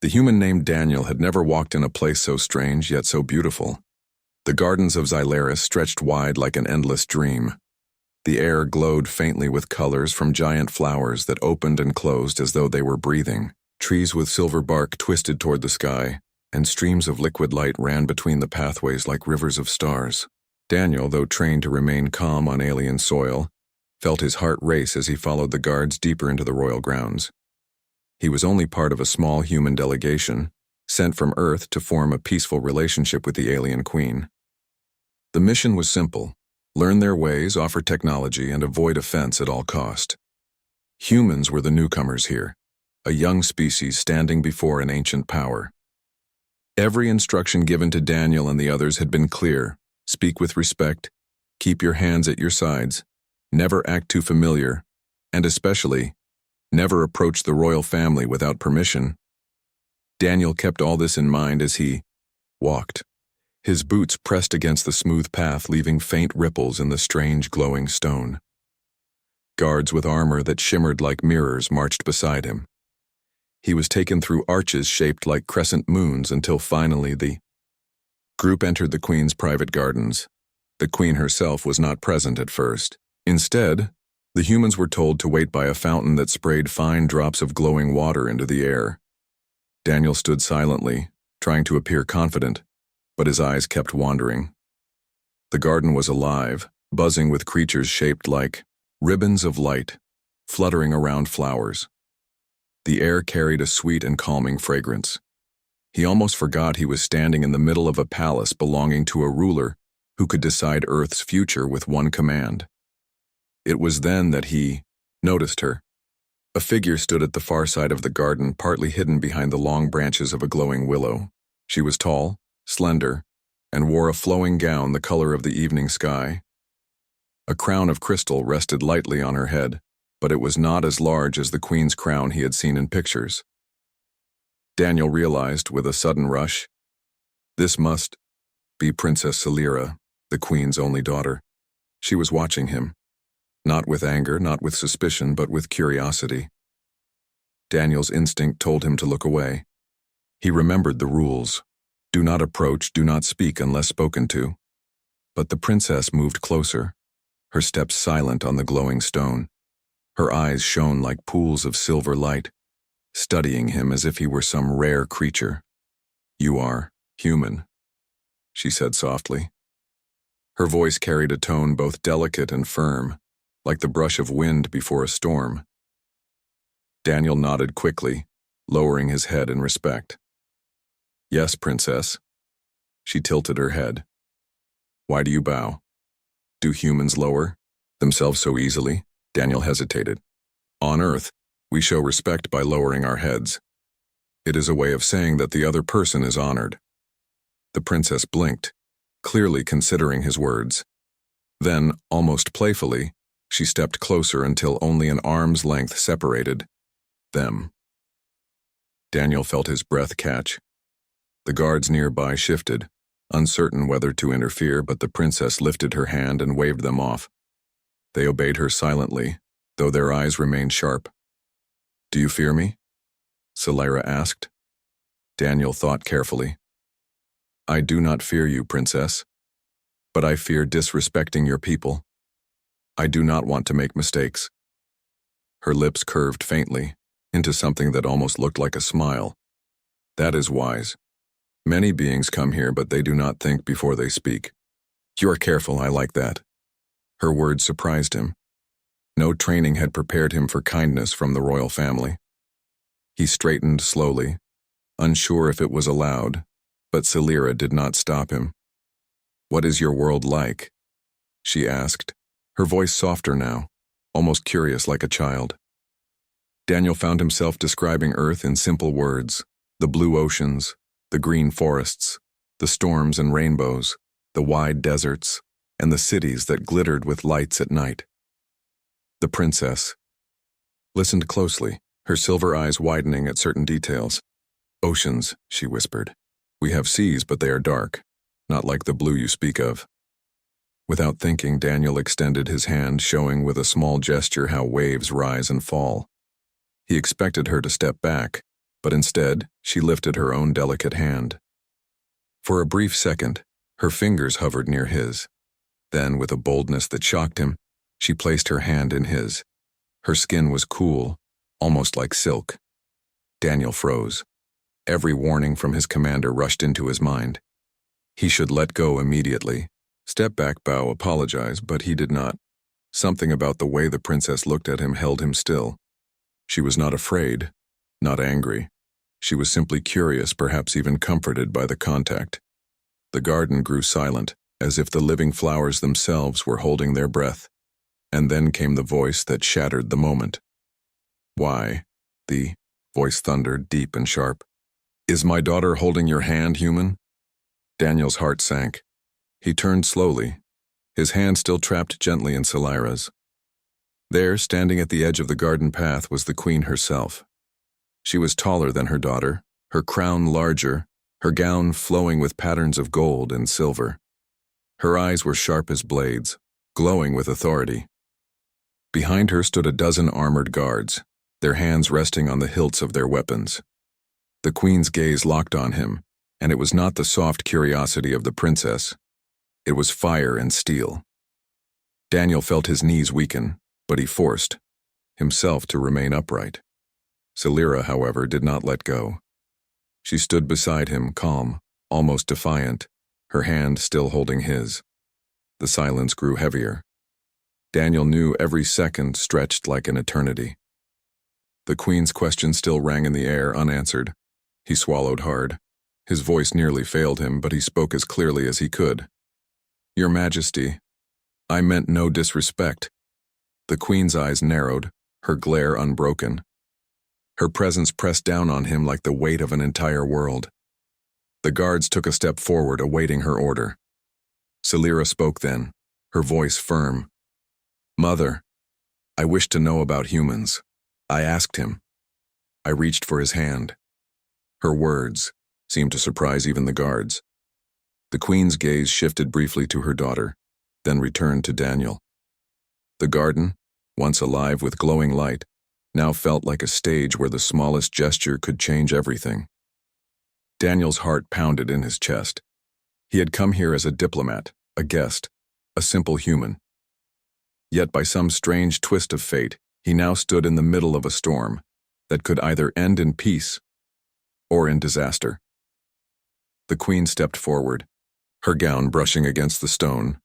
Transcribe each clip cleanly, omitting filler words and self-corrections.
The human named Daniel had never walked in a place so strange yet so beautiful. The gardens of Xylaris stretched wide like an endless dream. The air glowed faintly with colors from giant flowers that opened and closed as though they were breathing. Trees with silver bark twisted toward the sky, and streams of liquid light ran between the pathways like rivers of stars. Daniel, though trained to remain calm on alien soil, felt his heart race as he followed the guards deeper into the royal grounds. He was only part of a small human delegation, sent from Earth to form a peaceful relationship with the alien queen. The mission was simple: learn their ways, offer technology, and avoid offense at all cost. Humans were the newcomers here, a young species standing before an ancient power. Every instruction given to Daniel and the others had been clear: speak with respect, keep your hands at your sides, never act too familiar, and especially, never approach the royal family without permission. Daniel kept all this in mind as he walked. His boots pressed against the smooth path, leaving faint ripples in the strange glowing stone. Guards with armor that shimmered like mirrors marched beside him. He was taken through arches shaped like crescent moons until finally the group entered the queen's private gardens. The queen herself was not present at first. Instead, the humans were told to wait by a fountain that sprayed fine drops of glowing water into the air. Daniel stood silently, trying to appear confident, but his eyes kept wandering. The garden was alive, buzzing with creatures shaped like ribbons of light, fluttering around flowers. The air carried a sweet and calming fragrance. He almost forgot he was standing in the middle of a palace belonging to a ruler who could decide Earth's future with one command. It was then that he noticed her. A figure stood at the far side of the garden, partly hidden behind the long branches of a glowing willow. She was tall, slender, and wore a flowing gown the color of the evening sky. A crown of crystal rested lightly on her head, but it was not as large as the queen's crown he had seen in pictures. Daniel realized with a sudden rush, this must be Princess Celira, the queen's only daughter. She was watching him. Not with anger, not with suspicion, but with curiosity. Daniel's instinct told him to look away. He remembered the rules. Do not approach, do not speak unless spoken to. But the princess moved closer, her steps silent on the glowing stone. Her eyes shone like pools of silver light, studying him as if he were some rare creature. You are human, she said softly. Her voice carried a tone both delicate and firm, like the brush of wind before a storm. Daniel nodded quickly, lowering his head in respect. Yes, princess. She tilted her head. Why do you bow? Do humans lower themselves so easily? Daniel hesitated. On Earth, we show respect by lowering our heads. It is a way of saying that the other person is honored. The princess blinked, clearly considering his words. Then, almost playfully, she stepped closer until only an arm's length separated them. Daniel felt his breath catch. The guards nearby shifted, uncertain whether to interfere, but the princess lifted her hand and waved them off. They obeyed her silently, though their eyes remained sharp. Do you fear me? Celira asked. Daniel thought carefully. I do not fear you, princess, but I fear disrespecting your people. I do not want to make mistakes. Her lips curved faintly, into something that almost looked like a smile. That is wise. Many beings come here, but they do not think before they speak. You are careful, I like that. Her words surprised him. No training had prepared him for kindness from the royal family. He straightened slowly, unsure if it was allowed, but Celira did not stop him. What is your world like? She asked, her voice softer now, almost curious like a child. Daniel found himself describing Earth in simple words: the blue oceans, the green forests, the storms and rainbows, the wide deserts, and the cities that glittered with lights at night. The princess listened closely, her silver eyes widening at certain details. Oceans, she whispered. We have seas, but they are dark, not like the blue you speak of. Without thinking, Daniel extended his hand, showing with a small gesture how waves rise and fall. He expected her to step back, but instead she lifted her own delicate hand. For a brief second, her fingers hovered near his. Then, with a boldness that shocked him, she placed her hand in his. Her skin was cool, almost like silk. Daniel froze. Every warning from his commander rushed into his mind. He should let go immediately. Step back, bow, apologize, but he did not. Something about the way the princess looked at him held him still. She was not afraid, not angry. She was simply curious, perhaps even comforted by the contact. The garden grew silent, as if the living flowers themselves were holding their breath. And then came the voice that shattered the moment. "Why?" the voice thundered, deep and sharp. "Is my daughter holding your hand, human?" Daniel's heart sank. He turned slowly, his hand still trapped gently in Salira's. There, standing at the edge of the garden path, was the queen herself. She was taller than her daughter, her crown larger, her gown flowing with patterns of gold and silver. Her eyes were sharp as blades, glowing with authority. Behind her stood a dozen armored guards, their hands resting on the hilts of their weapons. The queen's gaze locked on him, and it was not the soft curiosity of the princess. It was fire and steel. Daniel felt his knees weaken, but he forced himself to remain upright. Salira, however, did not let go. She stood beside him, calm, almost defiant, her hand still holding his. The silence grew heavier. Daniel knew every second stretched like an eternity. The queen's question still rang in the air, unanswered. He swallowed hard. His voice nearly failed him, but he spoke as clearly as he could. "Your Majesty, I meant no disrespect." The queen's eyes narrowed, her glare unbroken. Her presence pressed down on him like the weight of an entire world. The guards took a step forward, awaiting her order. Salira spoke then, her voice firm. "Mother, I wish to know about humans. I asked him." I reached for his hand. Her words seemed to surprise even the guards. The queen's gaze shifted briefly to her daughter, then returned to Daniel. The garden, once alive with glowing light, now felt like a stage where the smallest gesture could change everything. Daniel's heart pounded in his chest. He had come here as a diplomat, a guest, a simple human. Yet by some strange twist of fate, he now stood in the middle of a storm that could either end in peace or in disaster. The queen stepped forward, her gown brushing against the stone.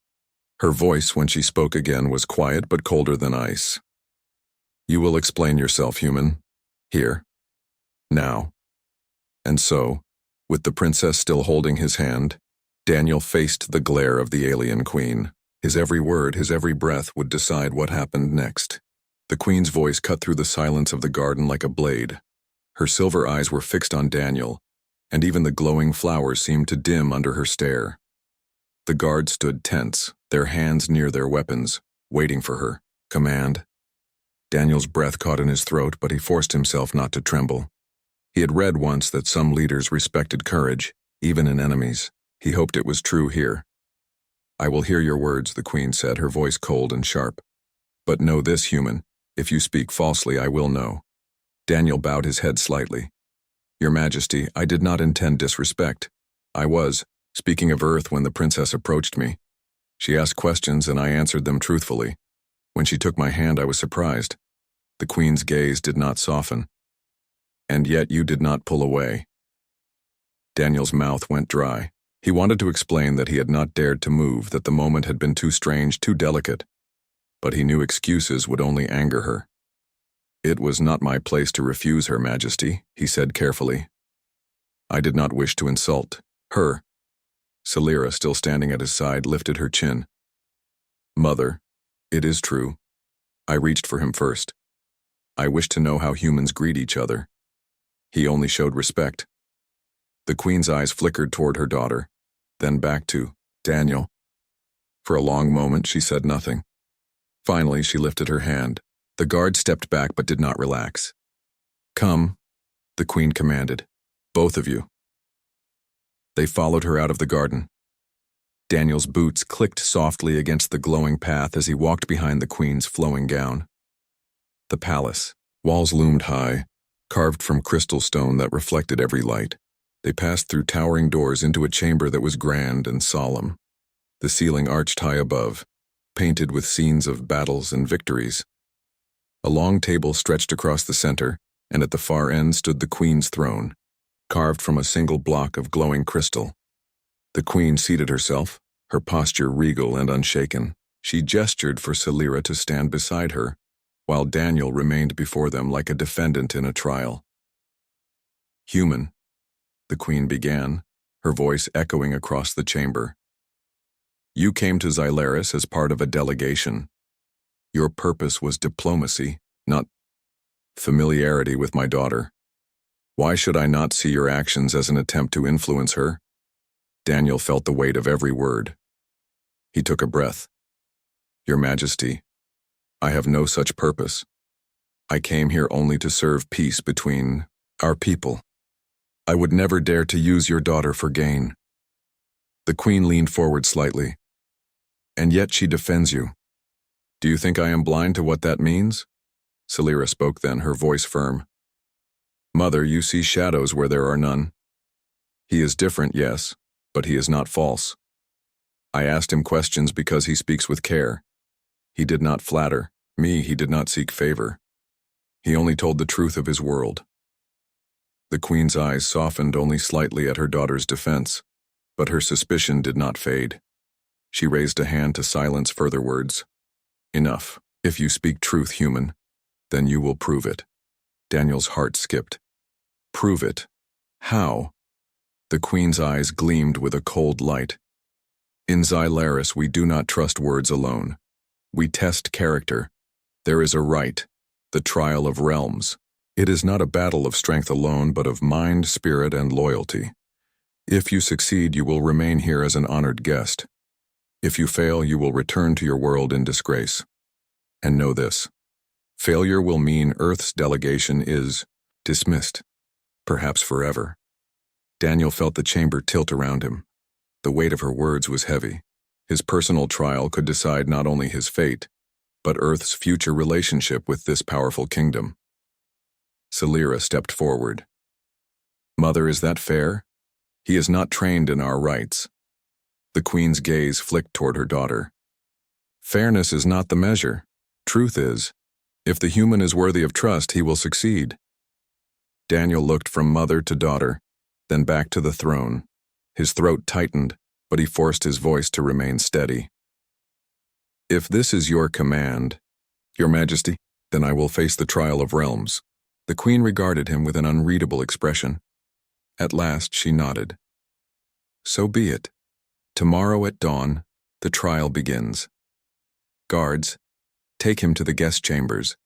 Her voice, when she spoke again, was quiet but colder than ice. "You will explain yourself, human. Here. Now." And so, with the princess still holding his hand, Daniel faced the glare of the alien queen. His every word, his every breath would decide what happened next. The queen's voice cut through the silence of the garden like a blade. Her silver eyes were fixed on Daniel, and even the glowing flowers seemed to dim under her stare. The guards stood tense, their hands near their weapons, waiting for her command. Daniel's breath caught in his throat, but he forced himself not to tremble. He had read once that some leaders respected courage, even in enemies. He hoped it was true here. "I will hear your words," the queen said, her voice cold and sharp. "But know this, human, if you speak falsely, I will know." Daniel bowed his head slightly. "Your Majesty, I did not intend disrespect. I was speaking of Earth when the princess approached me. She asked questions and I answered them truthfully. When she took my hand, I was surprised. The queen's gaze did not soften. And yet you did not pull away." Daniel's mouth went dry. He wanted to explain that he had not dared to move, that the moment had been too strange, too delicate. But he knew excuses would only anger her. "It was not my place to refuse Her Majesty," he said carefully. "I did not wish to insult her." Salira, still standing at his side, lifted her chin. "Mother, it is true. I reached for him first. I wished to know how humans greet each other. He only showed respect." The queen's eyes flickered toward her daughter, then back to Daniel. For a long moment, she said nothing. Finally, she lifted her hand. The guard stepped back but did not relax. "Come," the queen commanded. "Both of you." They followed her out of the garden. Daniel's boots clicked softly against the glowing path as he walked behind the queen's flowing gown. The palace. Walls loomed high, carved from crystal stone that reflected every light. They passed through towering doors into a chamber that was grand and solemn. The ceiling arched high above, painted with scenes of battles and victories. A long table stretched across the center, and at the far end stood the queen's throne, carved from a single block of glowing crystal. The queen seated herself, her posture regal and unshaken. She gestured for Celira to stand beside her, while Daniel remained before them like a defendant in a trial. "Human," the queen began, her voice echoing across the chamber. "You came to Xylaris as part of a delegation. Your purpose was diplomacy, not familiarity with my daughter. Why should I not see your actions as an attempt to influence her?" Daniel felt the weight of every word. He took a breath. "Your Majesty, I have no such purpose. I came here only to serve peace between our people. I would never dare to use your daughter for gain." The queen leaned forward slightly. "And yet she defends you. Do you think I am blind to what that means?" Celira spoke then, her voice firm. "Mother, you see shadows where there are none. He is different, yes, but he is not false. I asked him questions because he speaks with care. He did not flatter me, he did not seek favor. He only told the truth of his world." The queen's eyes softened only slightly at her daughter's defense, but her suspicion did not fade. She raised a hand to silence further words. "Enough. If you speak truth, human, then you will prove it." Daniel's heart skipped. "Prove it? How?" The queen's eyes gleamed with a cold light. "In Xylaris we do not trust words alone. We test character. There is a rite, the trial of realms. It is not a battle of strength alone, but of mind, spirit, and loyalty. If you succeed, you will remain here as an honored guest. If you fail, you will return to your world in disgrace. And know this: failure will mean Earth's delegation is dismissed, perhaps forever." Daniel felt the chamber tilt around him. The weight of her words was heavy. His personal trial could decide not only his fate, but Earth's future relationship with this powerful kingdom. Celira stepped forward. "Mother, is that fair? He is not trained in our rites." The queen's gaze flicked toward her daughter. "Fairness is not the measure. Truth is. If the human is worthy of trust, he will succeed." Daniel looked from mother to daughter, then back to the throne. His throat tightened, but he forced his voice to remain steady. "If this is your command, Your Majesty, then I will face the trial of realms." The queen regarded him with an unreadable expression. At last she nodded. "So be it. Tomorrow at dawn, the trial begins. Guards, take him to the guest chambers.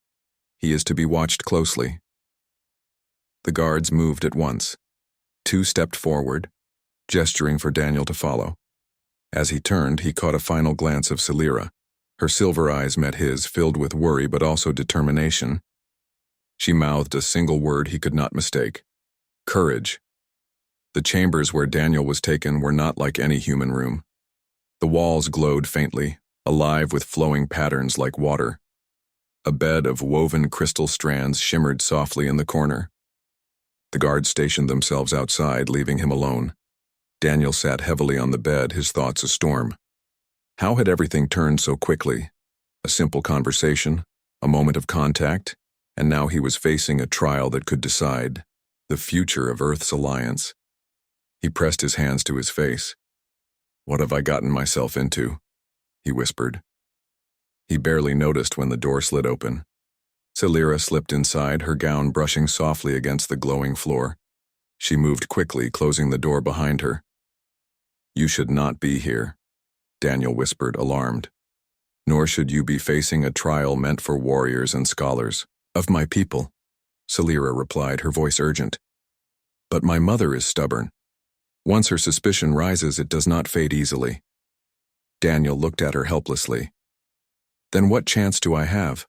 He is to be watched closely." The guards moved at once. 2 stepped forward, gesturing for Daniel to follow. As he turned, he caught a final glance of Celira. Her silver eyes met his, filled with worry but also determination. She mouthed a single word he could not mistake: courage. The chambers where Daniel was taken were not like any human room. The walls glowed faintly, alive with flowing patterns like water. A bed of woven crystal strands shimmered softly in the corner. The guards stationed themselves outside, leaving him alone. Daniel sat heavily on the bed, his thoughts a storm. How had everything turned so quickly? A simple conversation, a moment of contact, and now he was facing a trial that could decide the future of Earth's alliance. He pressed his hands to his face. "What have I gotten myself into?" he whispered. He barely noticed when the door slid open. Celira slipped inside, her gown brushing softly against the glowing floor. She moved quickly, closing the door behind her. "You should not be here," Daniel whispered, alarmed. "Nor should you be facing a trial meant for warriors and scholars." "Of my people," Celira replied, her voice urgent. "But my mother is stubborn. Once her suspicion rises, it does not fade easily." Daniel looked at her helplessly. "Then what chance do I have?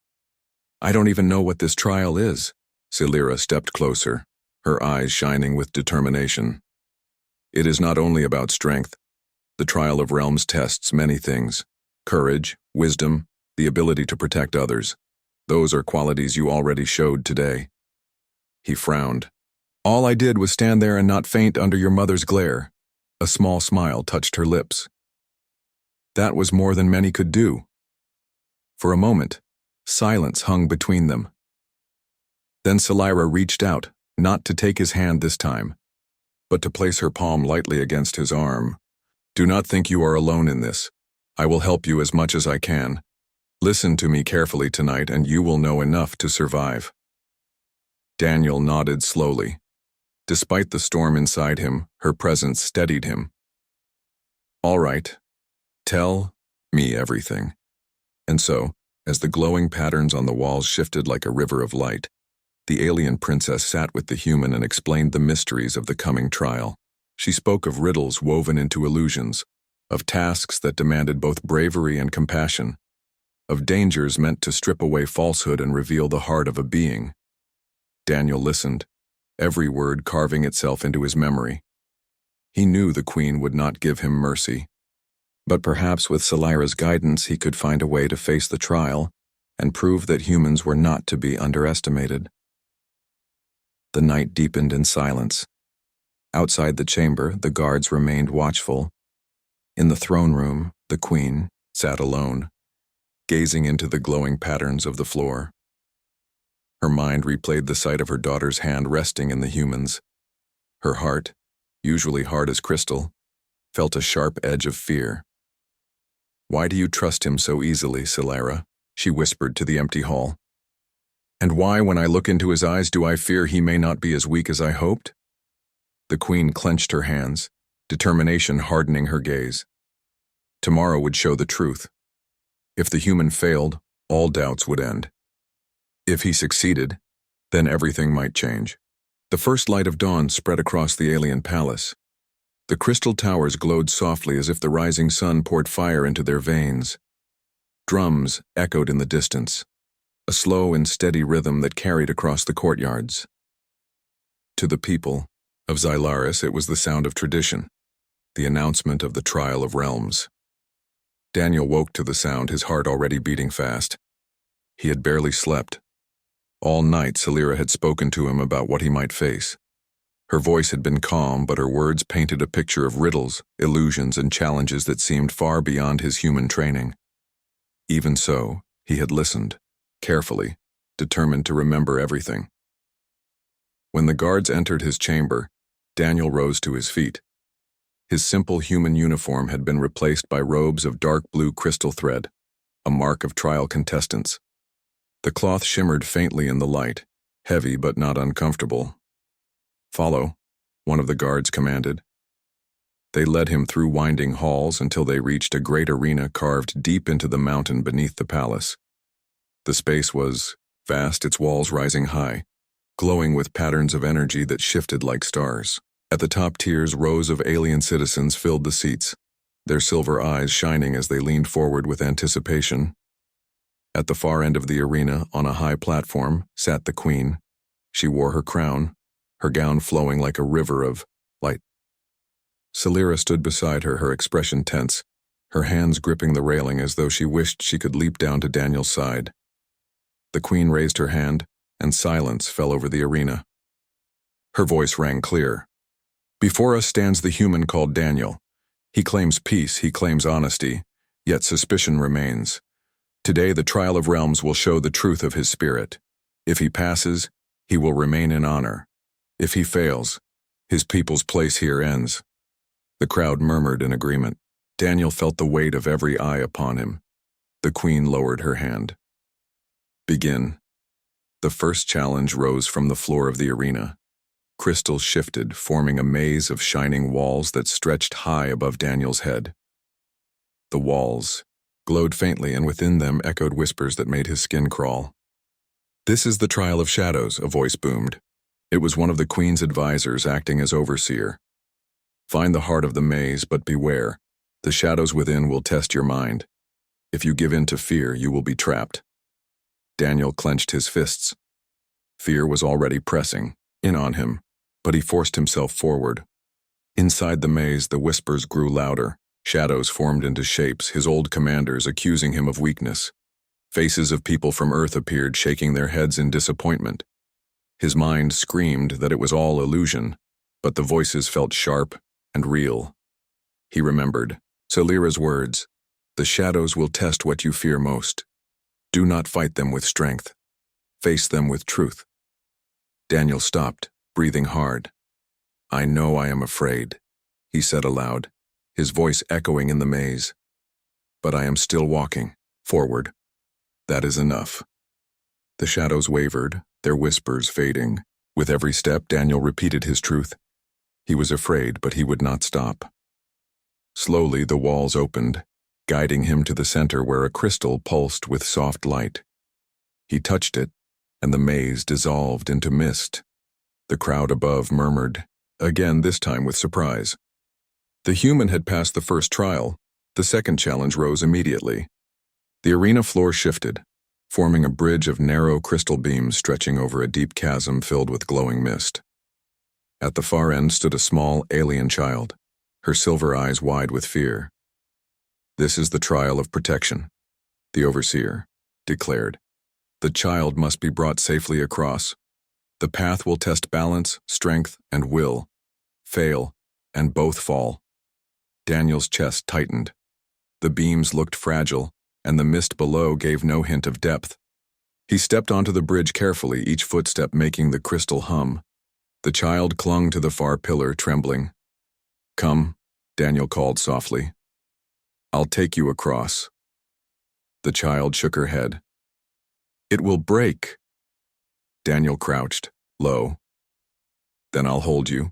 I don't even know what this trial is." Celira stepped closer, her eyes shining with determination. "It is not only about strength. The trial of realms tests many things: courage, wisdom, the ability to protect others. Those are qualities you already showed today." He frowned. All I did was stand there and not faint under your mother's glare. A small smile touched her lips. That was more than many could do. For a moment, silence hung between them. Then Salira reached out, not to take his hand this time, but to place her palm lightly against his arm. Do not think you are alone in this. I will help you as much as I can. Listen to me carefully tonight and you will know enough to survive. Daniel nodded slowly. Despite the storm inside him, her presence steadied him. All right. Tell me everything. And so, as the glowing patterns on the walls shifted like a river of light, the alien princess sat with the human and explained the mysteries of the coming trial. She spoke of riddles woven into illusions, of tasks that demanded both bravery and compassion, of dangers meant to strip away falsehood and reveal the heart of a being. Daniel listened, every word carving itself into his memory. He knew the queen would not give him mercy, but perhaps with Salira's guidance he could find a way to face the trial and prove that humans were not to be underestimated. The night deepened in silence. Outside the chamber, the guards remained watchful. In the throne room, the queen sat alone, gazing into the glowing patterns of the floor. Her mind replayed the sight of her daughter's hand resting in the human's. Her heart, usually hard as crystal, felt a sharp edge of fear. Why do you trust him so easily, Salira? She whispered to the empty hall. And why, when I look into his eyes, do I fear he may not be as weak as I hoped? The queen clenched her hands, determination hardening her gaze. Tomorrow would show the truth. If the human failed, all doubts would end. If he succeeded, then everything might change. The first light of dawn spread across the alien palace. The crystal towers glowed softly as if the rising sun poured fire into their veins. Drums echoed in the distance, a slow and steady rhythm that carried across the courtyards. To the people of Xylaris, it was the sound of tradition, the announcement of the trial of realms. Daniel woke to the sound, his heart already beating fast. He had barely slept. All night, Salira had spoken to him about what he might face. Her voice had been calm, but her words painted a picture of riddles, illusions, and challenges that seemed far beyond his human training. Even so, he had listened, carefully, determined to remember everything. When the guards entered his chamber, Daniel rose to his feet. His simple human uniform had been replaced by robes of dark blue crystal thread, a mark of trial contestants. The cloth shimmered faintly in the light, heavy but not uncomfortable. Follow, one of the guards commanded. They led him through winding halls until they reached a great arena carved deep into the mountain beneath the palace. The space was vast, its walls rising high, glowing with patterns of energy that shifted like stars. At the top tiers, rows of alien citizens filled the seats, their silver eyes shining as they leaned forward with anticipation. At the far end of the arena, on a high platform, sat the queen. She wore her crown, her gown flowing like a river of light. Salira stood beside her, her expression tense, her hands gripping the railing as though she wished she could leap down to Daniel's side. The queen raised her hand, and silence fell over the arena. Her voice rang clear. Before us stands the human called Daniel. He claims peace, he claims honesty, yet suspicion remains. Today the trial of realms will show the truth of his spirit. If he passes, he will remain in honor. If he fails, his people's place here ends. The crowd murmured in agreement. Daniel felt the weight of every eye upon him. The queen lowered her hand. Begin. The first challenge rose from the floor of the arena. Crystals shifted, forming a maze of shining walls that stretched high above Daniel's head. The walls glowed faintly, and within them echoed whispers that made his skin crawl. This is the trial of shadows, a voice boomed. It was one of the queen's advisors acting as overseer. Find the heart of the maze, but beware. The shadows within will test your mind. If you give in to fear, you will be trapped. Daniel clenched his fists. Fear was already pressing in on him, but he forced himself forward. Inside the maze, the whispers grew louder. Shadows formed into shapes, his old commanders accusing him of weakness. Faces of people from Earth appeared, shaking their heads in disappointment. His mind screamed that it was all illusion, but the voices felt sharp and real. He remembered Salira's words, "The shadows will test what you fear most. Do not fight them with strength. Face them with truth." Daniel stopped, breathing hard. "I know I am afraid," he said aloud, his voice echoing in the maze. "But I am still walking, forward. That is enough." The shadows wavered, their whispers fading. With every step, Daniel repeated his truth. He was afraid, but he would not stop. Slowly, the walls opened, guiding him to the center where a crystal pulsed with soft light. He touched it, and the maze dissolved into mist. The crowd above murmured, again this time with surprise. The human had passed the first trial. The second challenge rose immediately. The arena floor shifted, forming a bridge of narrow crystal beams stretching over a deep chasm filled with glowing mist. At the far end stood a small alien child, her silver eyes wide with fear. "This is the trial of protection," the overseer declared. "The child must be brought safely across. The path will test balance, strength, and will. Fail, and both fall." Daniel's chest tightened. The beams looked fragile, and the mist below gave no hint of depth. He stepped onto the bridge carefully, each footstep making the crystal hum. The child clung to the far pillar, trembling. "Come," Daniel called softly. "I'll take you across." The child shook her head. "It will break." Daniel crouched, low. "Then I'll hold you.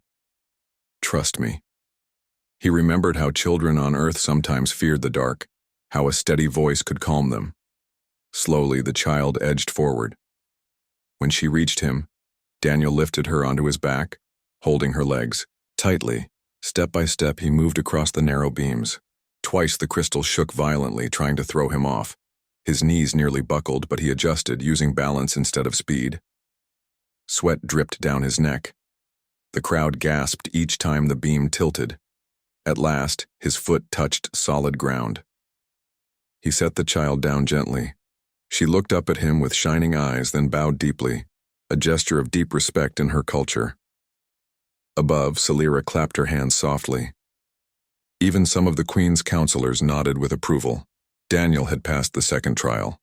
Trust me." He remembered how children on Earth sometimes feared the dark, how a steady voice could calm them. Slowly, the child edged forward. When she reached him, Daniel lifted her onto his back, holding her legs tightly. Step by step, he moved across the narrow beams. Twice the crystal shook violently, trying to throw him off. His knees nearly buckled, but he adjusted, using balance instead of speed. Sweat dripped down his neck. The crowd gasped each time the beam tilted. At last, his foot touched solid ground. He set the child down gently. She looked up at him with shining eyes, then bowed deeply, a gesture of deep respect in her culture. Above, Salira clapped her hands softly. Even some of the Queen's counselors nodded with approval. Daniel had passed the second trial.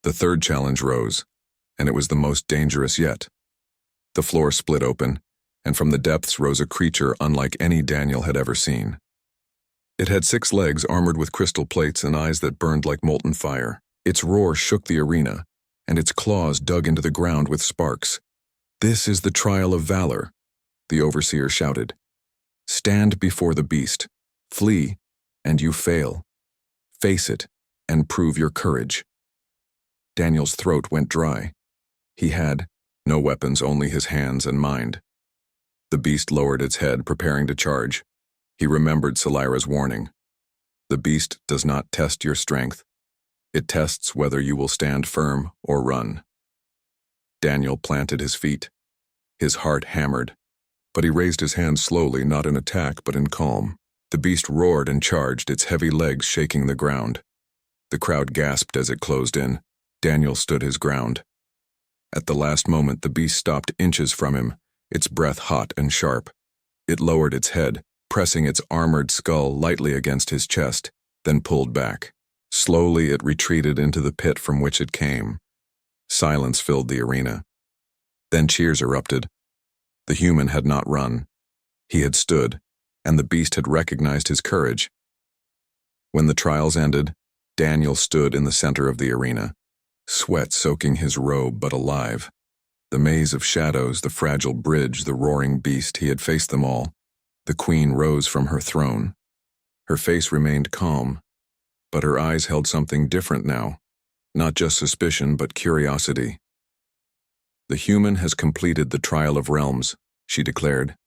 The third challenge rose, and it was the most dangerous yet. The floor split open, and from the depths rose a creature unlike any Daniel had ever seen. It had 6 legs armored with crystal plates and eyes that burned like molten fire. Its roar shook the arena, and its claws dug into the ground with sparks. "This is the trial of valor," the overseer shouted. "Stand before the beast, flee, and you fail. Face it, and prove your courage." Daniel's throat went dry. He had no weapons, only his hands and mind. The beast lowered its head, preparing to charge. He remembered Salira's warning. The beast does not test your strength. It tests whether you will stand firm or run. Daniel planted his feet. His heart hammered, but he raised his hands slowly, not in attack but in calm. The beast roared and charged, its heavy legs shaking the ground. The crowd gasped as it closed in. Daniel stood his ground. At the last moment, the beast stopped inches from him, its breath hot and sharp. It lowered its head, pressing its armored skull lightly against his chest, then pulled back. Slowly, it retreated into the pit from which it came. Silence filled the arena. Then cheers erupted. The human had not run. He had stood, and the beast had recognized his courage. When the trials ended, Daniel stood in the center of the arena, sweat soaking his robe but alive. The maze of shadows, the fragile bridge, the roaring beast, he had faced them all. The queen rose from her throne. Her face remained calm, but her eyes held something different now, not just suspicion but curiosity. "The human has completed the trial of realms," she declared.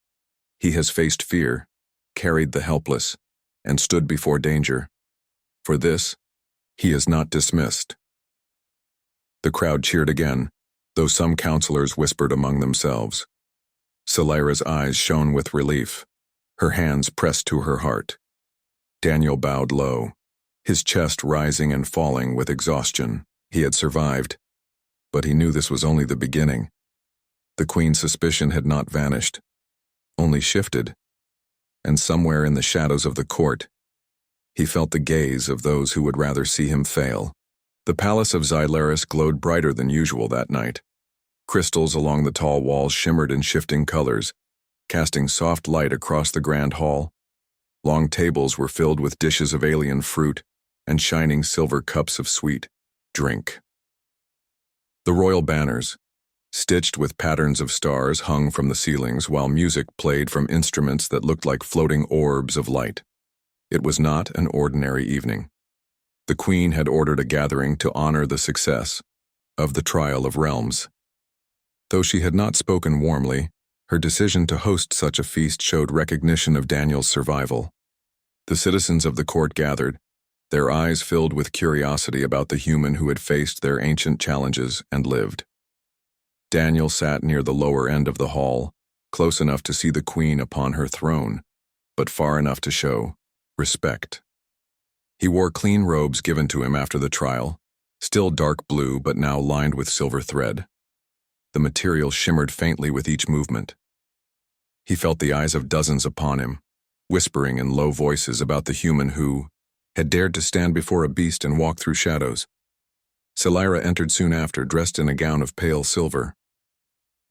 "He has faced fear, carried the helpless, and stood before danger. For this, he is not dismissed." The crowd cheered again, though some counselors whispered among themselves. Salira's eyes shone with relief, her hands pressed to her heart. Daniel bowed low, his chest rising and falling with exhaustion. He had survived, but he knew this was only the beginning. The queen's suspicion had not vanished, only shifted, and somewhere in the shadows of the court, he felt the gaze of those who would rather see him fail. The palace of Xylaris glowed brighter than usual that night. Crystals along the tall walls shimmered in shifting colors, casting soft light across the grand hall. Long tables were filled with dishes of alien fruit and shining silver cups of sweet drink. The royal banners, stitched with patterns of stars, hung from the ceilings while music played from instruments that looked like floating orbs of light. It was not an ordinary evening. The queen had ordered a gathering to honor the success of the Trial of Realms. Though she had not spoken warmly, her decision to host such a feast showed recognition of Daniel's survival. The citizens of the court gathered, their eyes filled with curiosity about the human who had faced their ancient challenges and lived. Daniel sat near the lower end of the hall, close enough to see the queen upon her throne, but far enough to show respect. He wore clean robes given to him after the trial, still dark blue but now lined with silver thread. The material shimmered faintly with each movement. He felt the eyes of dozens upon him, whispering in low voices about the human who had dared to stand before a beast and walk through shadows. Selira entered soon after, dressed in a gown of pale silver.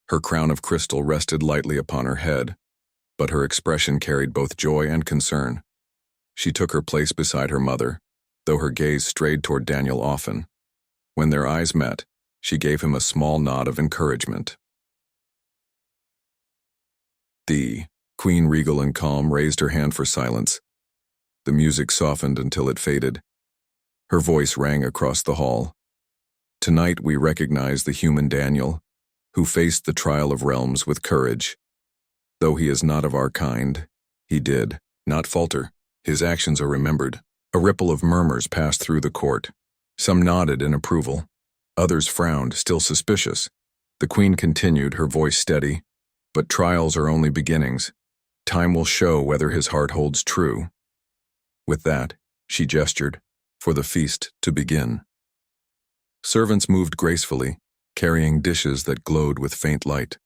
Her crown of crystal rested lightly upon her head, but her expression carried both joy and concern. She took her place beside her mother, though her gaze strayed toward Daniel often. When their eyes met, she gave him a small nod of encouragement. The queen, regal and calm, raised her hand for silence. The music softened until it faded. Her voice rang across the hall. Tonight we recognize the human Daniel, who faced the trial of realms with courage. Though he is not of our kind, he did not falter. His actions are remembered. A ripple of murmurs passed through the court. Some nodded in approval. Others frowned, still suspicious. The queen continued, her voice steady. But trials are only beginnings. Time will show whether his heart holds true. With that, she gestured, for the feast to begin. Servants moved gracefully, carrying dishes that glowed with faint light.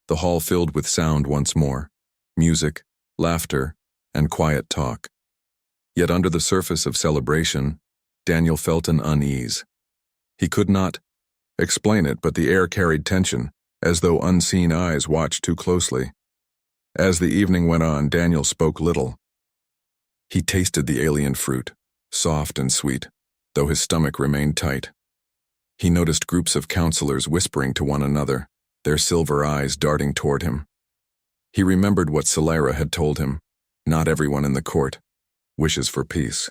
The hall filled with sound once more, music, laughter, and quiet talk. Yet under the surface of celebration, Daniel felt an unease. He could not explain it, but the air carried tension, as though unseen eyes watched too closely. As the evening went on, Daniel spoke little. He tasted the alien fruit, soft and sweet, though his stomach remained tight. He noticed groups of counselors whispering to one another, their silver eyes darting toward him. He remembered what Selira had told him. Not everyone in the court wishes for peace.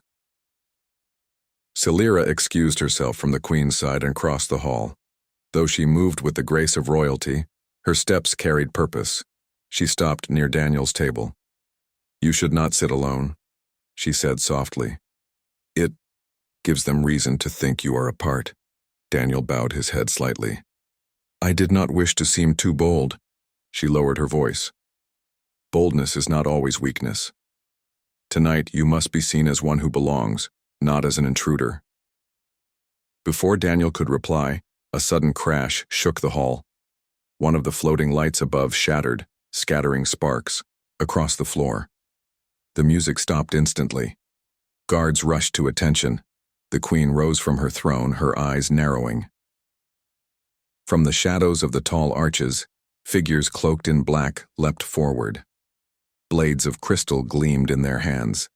Selira excused herself from the queen's side and crossed the hall. Though she moved with the grace of royalty, her steps carried purpose. She stopped near Daniel's table. "You should not sit alone," she said softly. "It gives them reason to think you are apart." Daniel bowed his head slightly. "I did not wish to seem too bold." She lowered her voice. "Boldness is not always weakness. Tonight you must be seen as one who belongs, not as an intruder." Before Daniel could reply, a sudden crash shook the hall. One of the floating lights above shattered, scattering sparks across the floor. The music stopped instantly. Guards rushed to attention. The queen rose from her throne, her eyes narrowing. From the shadows of the tall arches, figures cloaked in black leapt forward. Blades of crystal gleamed in their hands.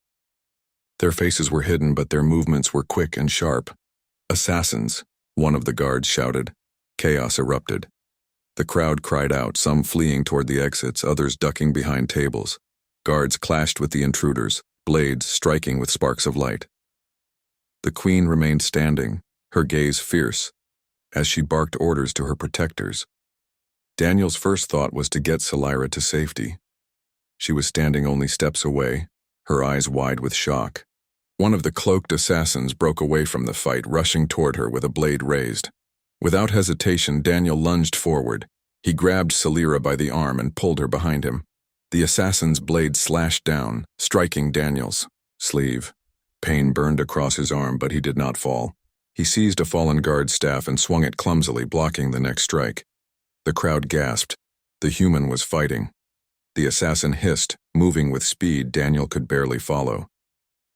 Their faces were hidden, but their movements were quick and sharp. "Assassins!" one of the guards shouted. Chaos erupted. The crowd cried out, some fleeing toward the exits, others ducking behind tables. Guards clashed with the intruders, blades striking with sparks of light. The queen remained standing, her gaze fierce, as she barked orders to her protectors. Daniel's first thought was to get Selira to safety. She was standing only steps away, her eyes wide with shock. One of the cloaked assassins broke away from the fight, rushing toward her with a blade raised. Without hesitation, Daniel lunged forward. He grabbed Selira by the arm and pulled her behind him. The assassin's blade slashed down, striking Daniel's sleeve. Pain burned across his arm, but he did not fall. He seized a fallen guard's staff and swung it clumsily, blocking the next strike. The crowd gasped. The human was fighting. The assassin hissed, moving with speed Daniel could barely follow.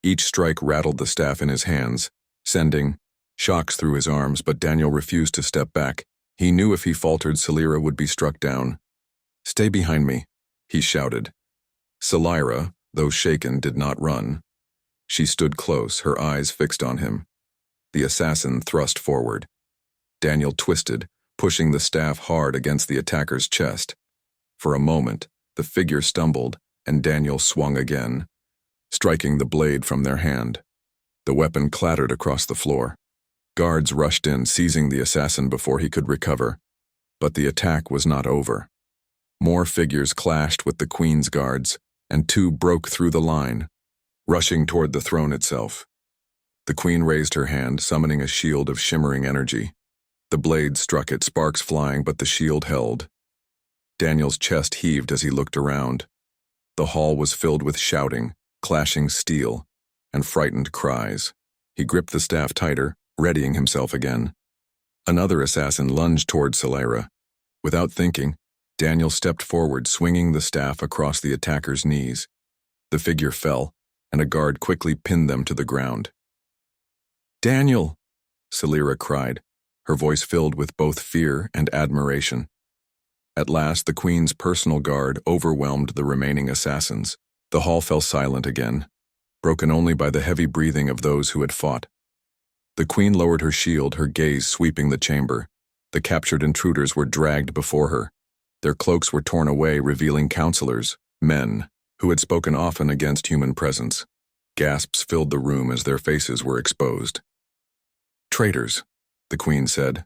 Each strike rattled the staff in his hands, sending shocks through his arms, but Daniel refused to step back. He knew if he faltered, Salira would be struck down. "Stay behind me," he shouted. Salira, though shaken, did not run. She stood close, her eyes fixed on him. The assassin thrust forward. Daniel twisted, pushing the staff hard against the attacker's chest. For a moment, the figure stumbled, and Daniel swung again, striking the blade from their hand. The weapon clattered across the floor. Guards rushed in, seizing the assassin before he could recover. But the attack was not over. More figures clashed with the Queen's guards, and two broke through the line, rushing toward the throne itself. The Queen raised her hand, summoning a shield of shimmering energy. The blade struck it, sparks flying, but the shield held. Daniel's chest heaved as he looked around. The hall was filled with shouting, clashing steel, and frightened cries. He gripped the staff tighter, readying himself again. Another assassin lunged toward Salira. Without thinking, Daniel stepped forward, swinging the staff across the attacker's knees. The figure fell, and a guard quickly pinned them to the ground. "Daniel!" Salira cried, her voice filled with both fear and admiration. At last, the Queen's personal guard overwhelmed the remaining assassins. The hall fell silent again, broken only by the heavy breathing of those who had fought. The Queen lowered her shield, her gaze sweeping the chamber. The captured intruders were dragged before her. Their cloaks were torn away, revealing counselors, men, who had spoken often against human presence. Gasps filled the room as their faces were exposed. "Traitors," the Queen said,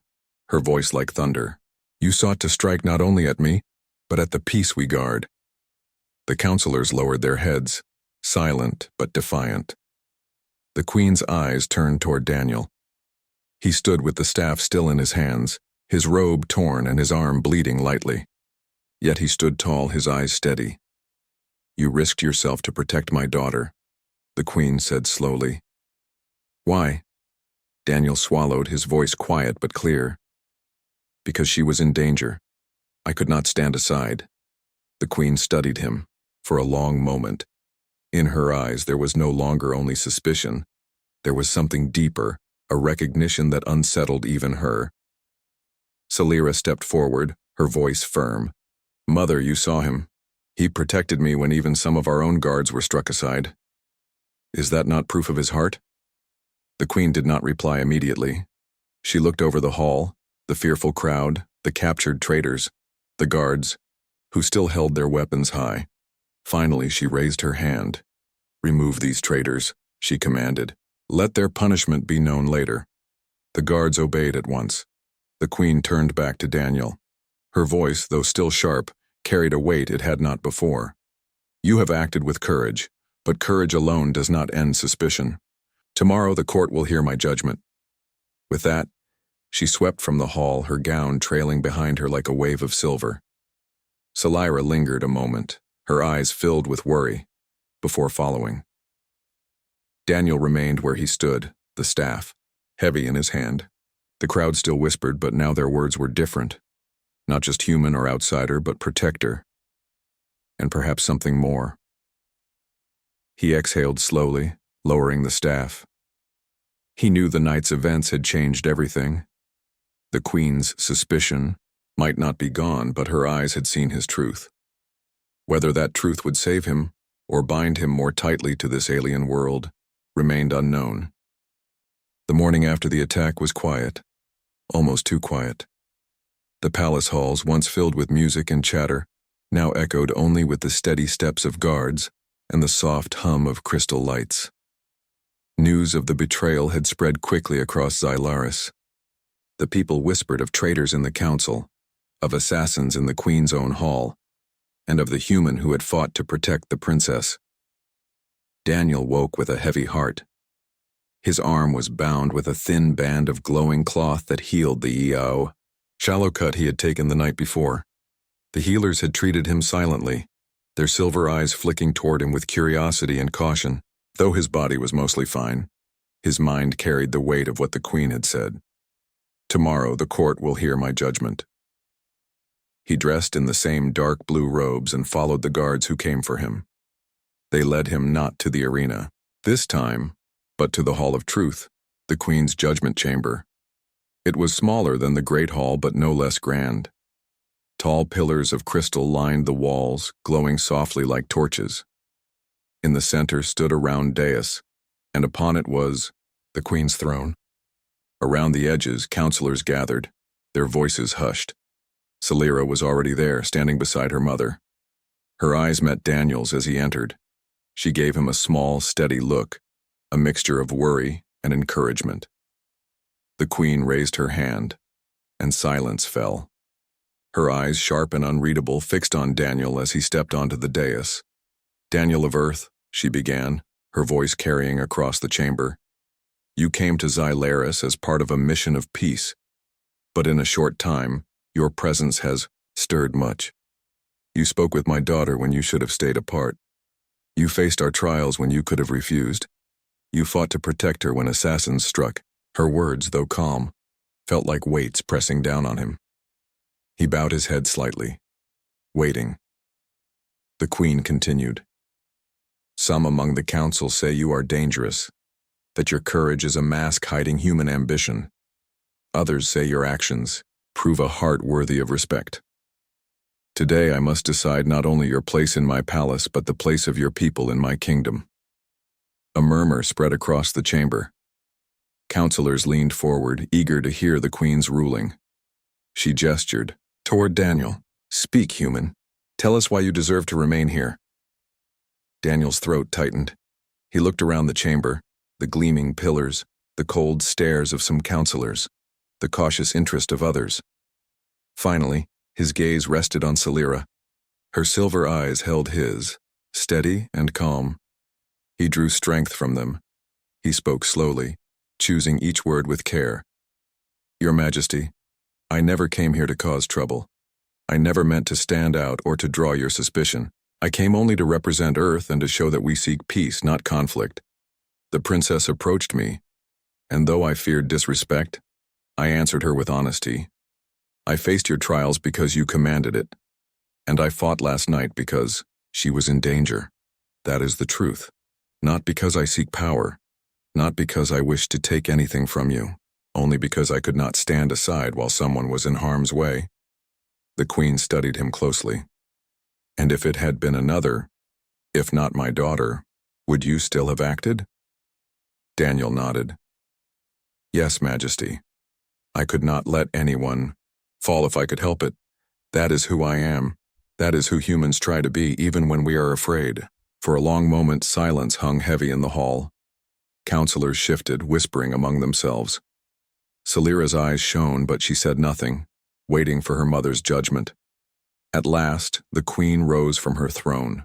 her voice like thunder. "You sought to strike not only at me, but at the peace we guard." The counselors lowered their heads, silent but defiant. The Queen's eyes turned toward Daniel. He stood with the staff still in his hands, his robe torn and his arm bleeding lightly. Yet he stood tall, his eyes steady. "You risked yourself to protect my daughter," the Queen said slowly. "Why?" Daniel swallowed, his voice quiet but clear. "Because she was in danger. I could not stand aside." The Queen studied him for a long moment. In her eyes there was no longer only suspicion. There was something deeper, a recognition that unsettled even her. Salira stepped forward, her voice firm. "Mother, you saw him. He protected me when even some of our own guards were struck aside. Is that not proof of his heart?" The Queen did not reply immediately. She looked over the hall, the fearful crowd, the captured traitors, the guards, who still held their weapons high. Finally, she raised her hand. "Remove these traitors," she commanded. "Let their punishment be known later." The guards obeyed at once. The Queen turned back to Daniel. Her voice, though still sharp, carried a weight it had not before. "You have acted with courage, but courage alone does not end suspicion. Tomorrow the court will hear my judgment." With that, she swept from the hall, her gown trailing behind her like a wave of silver. Salira lingered a moment, her eyes filled with worry, before following. Daniel remained where he stood, the staff, heavy in his hand. The crowd still whispered, but now their words were different. Not just human or outsider, but protector. And perhaps something more. He exhaled slowly, lowering the staff. He knew the night's events had changed everything. The Queen's suspicion might not be gone, but her eyes had seen his truth. Whether that truth would save him, or bind him more tightly to this alien world, remained unknown. The morning after the attack was quiet, almost too quiet. The palace halls, once filled with music and chatter, now echoed only with the steady steps of guards and the soft hum of crystal lights. News of the betrayal had spread quickly across Xylaris. The people whispered of traitors in the council, of assassins in the Queen's own hall, and of the human who had fought to protect the princess. Daniel woke with a heavy heart. His arm was bound with a thin band of glowing cloth that healed the EO. Shallow cut he had taken the night before. The healers had treated him silently, their silver eyes flicking toward him with curiosity and caution. Though his body was mostly fine, his mind carried the weight of what the Queen had said. "Tomorrow the court will hear my judgment." He dressed in the same dark blue robes and followed the guards who came for him. They led him not to the arena, this time, but to the Hall of Truth, the Queen's judgment chamber. It was smaller than the Great Hall but no less grand. Tall pillars of crystal lined the walls, glowing softly like torches. In the center stood a round dais, and upon it was the Queen's throne. Around the edges, counselors gathered, their voices hushed. Salira was already there, standing beside her mother. Her eyes met Daniel's as he entered. She gave him a small, steady look, a mixture of worry and encouragement. The Queen raised her hand, and silence fell. Her eyes, sharp and unreadable, fixed on Daniel as he stepped onto the dais. "Daniel of Earth," she began, her voice carrying across the chamber. "You came to Xylaris as part of a mission of peace, but in a short time, your presence has stirred much. You spoke with my daughter when you should have stayed apart. You faced our trials when you could have refused. You fought to protect her when assassins struck." Her words, though calm, felt like weights pressing down on him. He bowed his head slightly, waiting. The Queen continued. "Some among the council say you are dangerous, that your courage is a mask hiding human ambition. Others say your actions prove a heart worthy of respect. Today I must decide not only your place in my palace but the place of your people in my kingdom." A murmur spread across the chamber. Counselors leaned forward, eager to hear the Queen's ruling. She gestured toward Daniel. "Speak, human. Tell us why you deserve to remain here." Daniel's throat tightened. He looked around the chamber, the gleaming pillars, the cold stares of some counselors, the cautious interest of others. Finally, his gaze rested on Salira. Her silver eyes held his, steady and calm. He drew strength from them. He spoke slowly, choosing each word with care. "Your Majesty, I never came here to cause trouble. I never meant to stand out or to draw your suspicion. I came only to represent Earth and to show that we seek peace, not conflict. The princess approached me, and though I feared disrespect, I answered her with honesty. I faced your trials because you commanded it, and I fought last night because she was in danger. That is the truth. Not because I seek power, not because I wish to take anything from you, only because I could not stand aside while someone was in harm's way." The Queen studied him closely. "And if it had been another, if not my daughter, would you still have acted?" Daniel nodded. "Yes, Majesty. I could not let anyone fall if I could help it. That is who I am. That is who humans try to be, even when we are afraid." For a long moment, silence hung heavy in the hall. Counselors shifted, whispering among themselves. Salira's eyes shone, but she said nothing, waiting for her mother's judgment. At last, the Queen rose from her throne.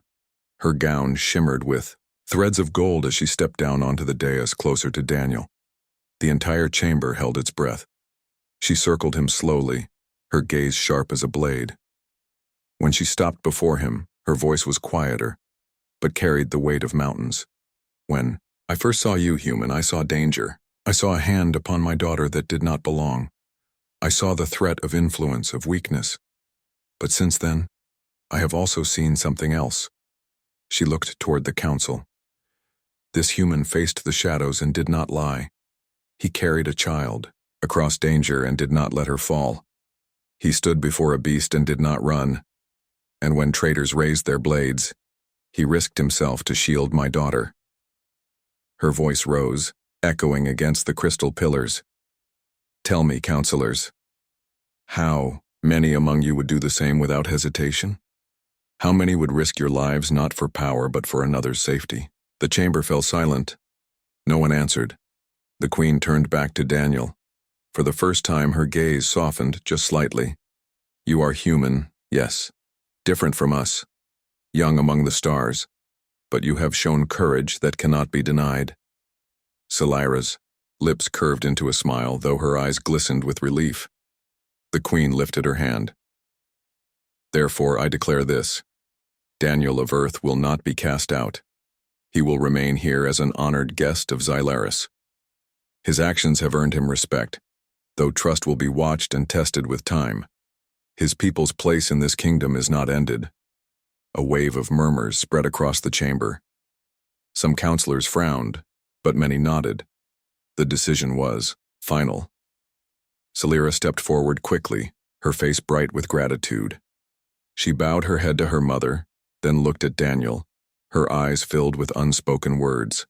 Her gown shimmered with threads of gold as she stepped down onto the dais closer to Daniel. The entire chamber held its breath. She circled him slowly, her gaze sharp as a blade. When she stopped before him, her voice was quieter, but carried the weight of mountains. "When I first saw you, human, I saw danger. I saw a hand upon my daughter that did not belong. I saw the threat of influence, of weakness. But since then, I have also seen something else." She looked toward the council. This human faced the shadows and did not lie. He carried a child across danger and did not let her fall. He stood before a beast and did not run. And when traitors raised their blades, he risked himself to shield my daughter. Her voice rose, echoing against the crystal pillars. "Tell me, counselors, how many among you would do the same without hesitation? How many would risk your lives not for power but for another's safety?" The chamber fell silent. No one answered. The Queen turned back to Daniel. For the first time, her gaze softened just slightly. "You are human, yes, different from us, young among the stars, but you have shown courage that cannot be denied." Salira's lips curved into a smile, though her eyes glistened with relief. The Queen lifted her hand. "Therefore I declare this. Daniel of Earth will not be cast out. He will remain here as an honored guest of Xylaris. His actions have earned him respect, though trust will be watched and tested with time. His people's place in this kingdom is not ended. A wave of murmurs spread across the chamber. Some counselors frowned, but many nodded. The decision was final. Celira stepped forward quickly, her face bright with gratitude. She bowed her head to her mother, then looked at Daniel, her eyes filled with unspoken words.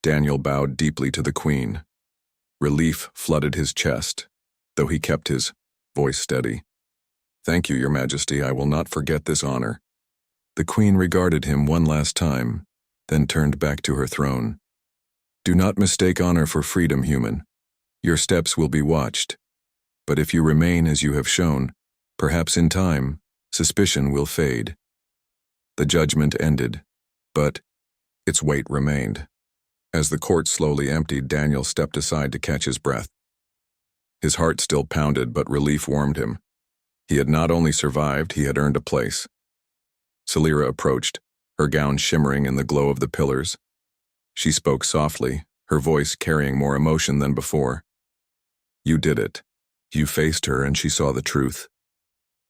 Daniel bowed deeply to the queen. Relief flooded his chest, though he kept his voice steady. "Thank you, Your Majesty, I will not forget this honor." The queen regarded him one last time, then turned back to her throne. "Do not mistake honor for freedom, human. Your steps will be watched. But if you remain as you have shown, perhaps in time, suspicion will fade." The judgment ended, but its weight remained. As the court slowly emptied, Daniel stepped aside to catch his breath. His heart still pounded, but relief warmed him. He had not only survived, he had earned a place. Celira approached, her gown shimmering in the glow of the pillars. She spoke softly, her voice carrying more emotion than before. "You did it. You faced her and she saw the truth."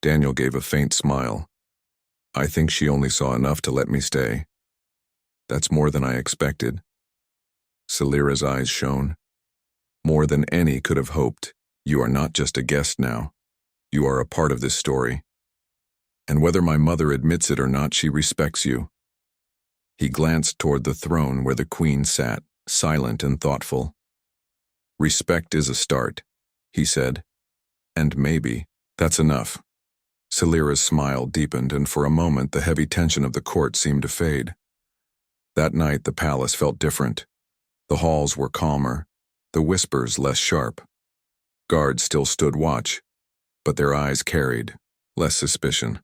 Daniel gave a faint smile. "I think she only saw enough to let me stay." "That's more than I expected." Celira's eyes shone. "More than any could have hoped. You are not just a guest now. You are a part of this story. And whether my mother admits it or not, she respects you." He glanced toward the throne where the queen sat, silent and thoughtful. "Respect is a start," he said. "And maybe that's enough." Celira's smile deepened, and for a moment the heavy tension of the court seemed to fade. That night the palace felt different. The halls were calmer, the whispers less sharp. Guards still stood watch, but their eyes carried less suspicion.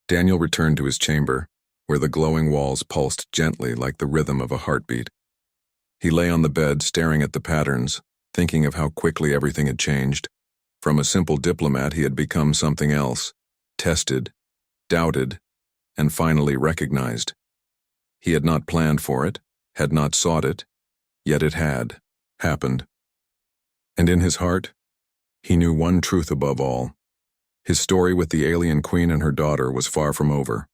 Daniel returned to his chamber, where the glowing walls pulsed gently like the rhythm of a heartbeat. He lay on the bed staring at the patterns, thinking of how quickly everything had changed. From a simple diplomat he had become something else, tested, doubted, and finally recognized. He had not planned for it, had not sought it, yet it had happened. And in his heart, he knew one truth above all. His story with the alien queen and her daughter was far from over.